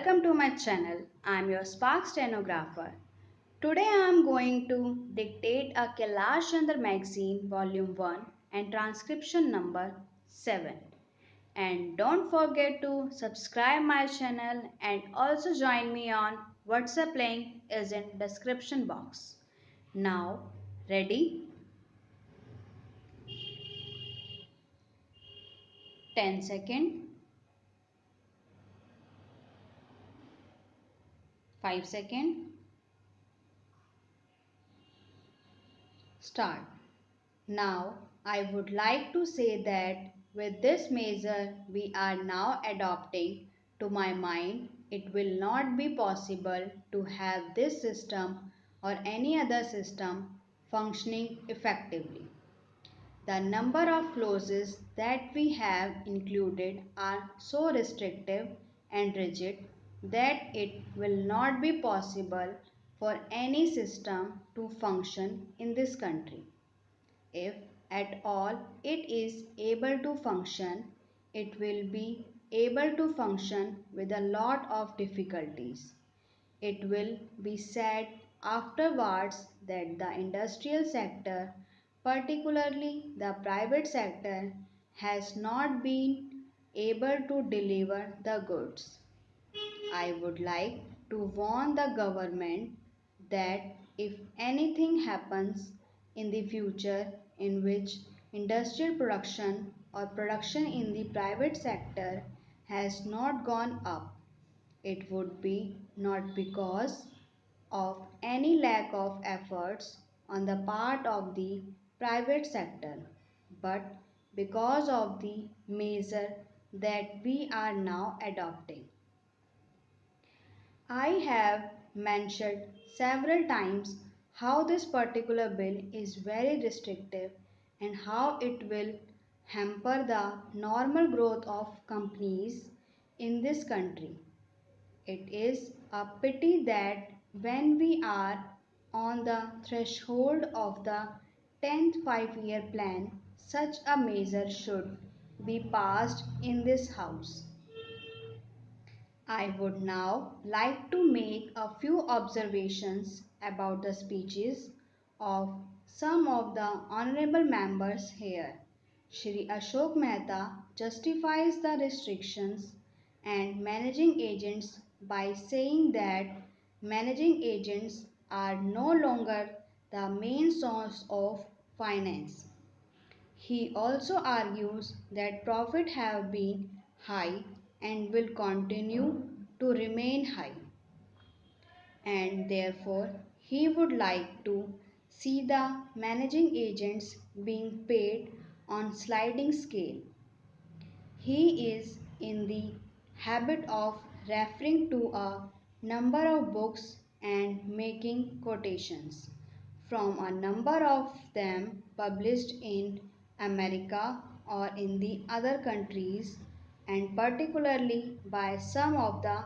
Welcome to my channel. I am your SPARX stenographer. Today I am going to dictate a Kailash Chandra magazine volume 1 and transcription number 7. And don't forget to subscribe my channel and also join me on WhatsApp, link is in description box. Now ready? 10 second, 5 second, start. Now, I would like to say that with this measure we are now adopting, to my mind, it will not be possible to have this system or any other system functioning effectively. The number of clauses that we have included are so restrictive and rigid that it will not be possible for any system to function in this country. If at all it is able to function, it will be able to function with a lot of difficulties. It will be said afterwards that the industrial sector, particularly the private sector, has not been able to deliver the goods. I would like to warn the government that if anything happens in the future in which industrial production or production in the private sector has not gone up, it would be not because of any lack of efforts on the part of the private sector, but because of the measure that we are now adopting. I have mentioned several times how this particular bill is very restrictive and how it will hamper the normal growth of companies in this country. It is a pity that when we are on the threshold of the 10th 5-year plan, such a measure should be passed in this house. I would now like to make a few observations about the speeches of some of the honorable members here. Shri Ashok Mehta justifies the restrictions and managing agents by saying that managing agents are no longer the main source of finance. He also argues that profits have been high and will continue to remain high, and therefore he would like to see the managing agents being paid on sliding scale. He is in the habit of referring to a number of books and making quotations from a number of them published in America or in the other countries, and particularly by some of the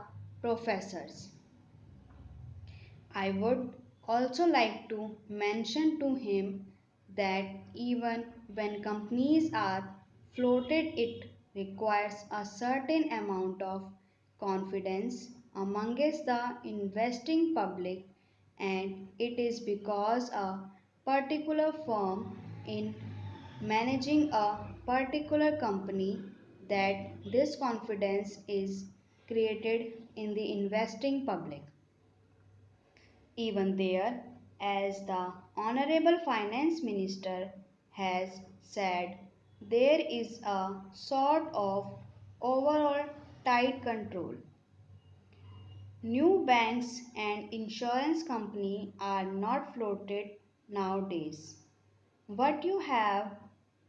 professors. I would also like to mention to him that even when companies are floated, it requires a certain amount of confidence amongst the investing public, and it is because a particular firm in managing a particular company that this confidence is created in the investing public. Even there, as the Honorable Finance Minister has said, there is a sort of overall tight control. New banks and insurance companies are not floated nowadays. What you have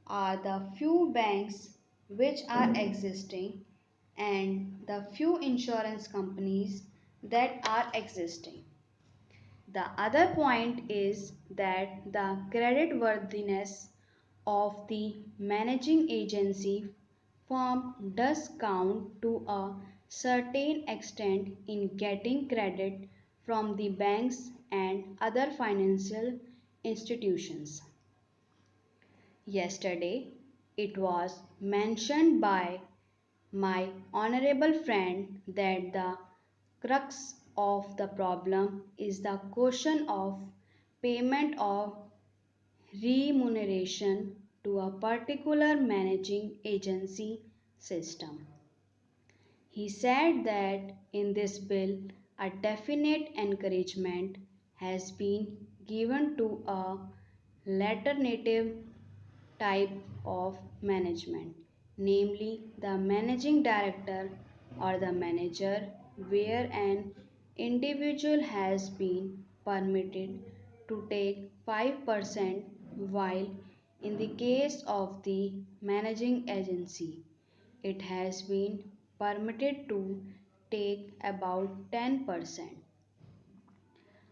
are the few banks which are existing and the few insurance companies that are existing. The other point is that the creditworthiness of the managing agency firm does count to a certain extent in getting credit from the banks and other financial institutions. Yesterday, it was mentioned by my honorable friend that the crux of the problem is the question of payment of remuneration to a particular managing agency system. He said that in this bill, a definite encouragement has been given to a alternative type of management, namely the managing director or the manager, where an individual has been permitted to take 5%, while in the case of the managing agency, it has been permitted to take about 10%.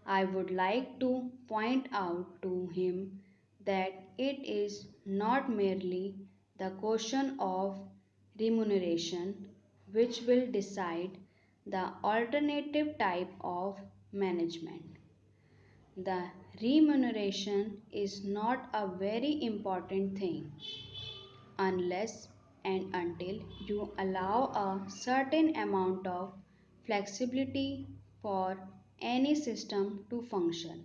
I would like to point out to him that it is not merely the question of remuneration which will decide the alternative type of management. The remuneration is not a very important thing unless and until you allow a certain amount of flexibility for any system to function.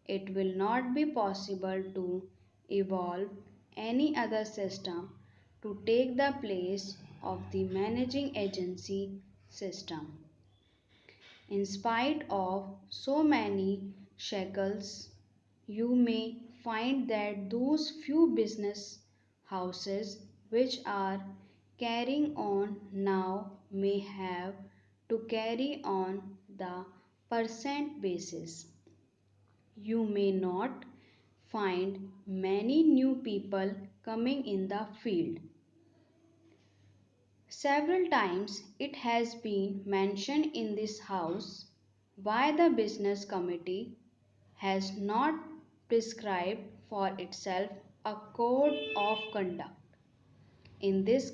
It will not be possible to evolve any other system to take the place of the managing agency system. In spite of so many shackles, you may find that those few business houses which are carrying on now may have to carry on the percent basis. You may not find many new people coming in the field. Several times it has been mentioned in this house why the business committee has not prescribed for itself a code of conduct. In this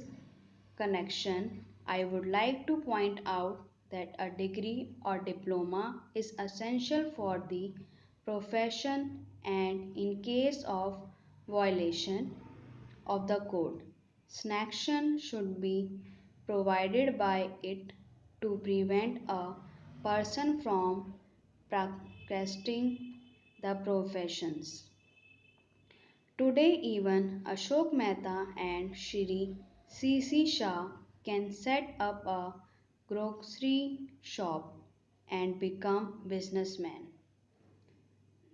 connection, I would like to point out that a degree or diploma is essential for the profession, and in case of violation of the code, sanction should be provided by it to prevent a person from practicing the professions. Today, even Ashok Mehta and Shri C.C. Shah can set up a grocery shop and become businessmen.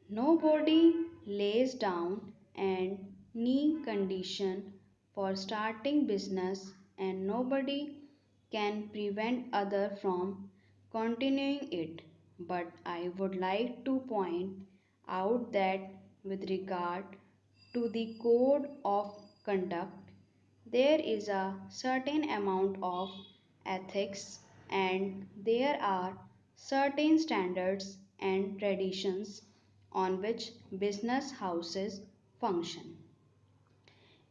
Nobody lays down an knee condition for starting business, and nobody can prevent other from continuing it. But I would like to point out that with regard to the code of conduct, there is a certain amount of ethics and there are certain standards and traditions on which business houses function.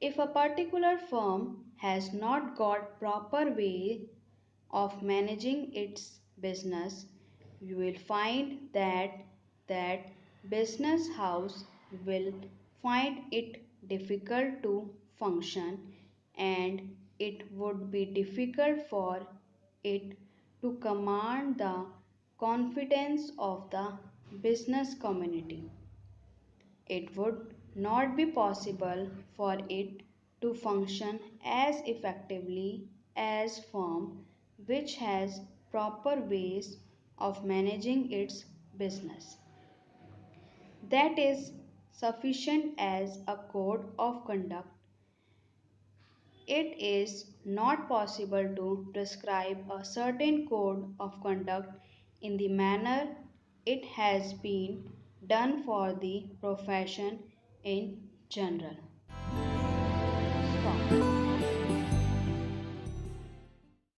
If a particular firm has not got proper way of managing its business, you will find that business house will find it difficult to function, and it would be difficult for it to command the confidence of the business community. It would not be possible for it to function as effectively as firm which has proper ways of managing its business. That is sufficient as a code of conduct. It is not possible to prescribe a certain code of conduct in the manner it has been done for the profession in general. Stop.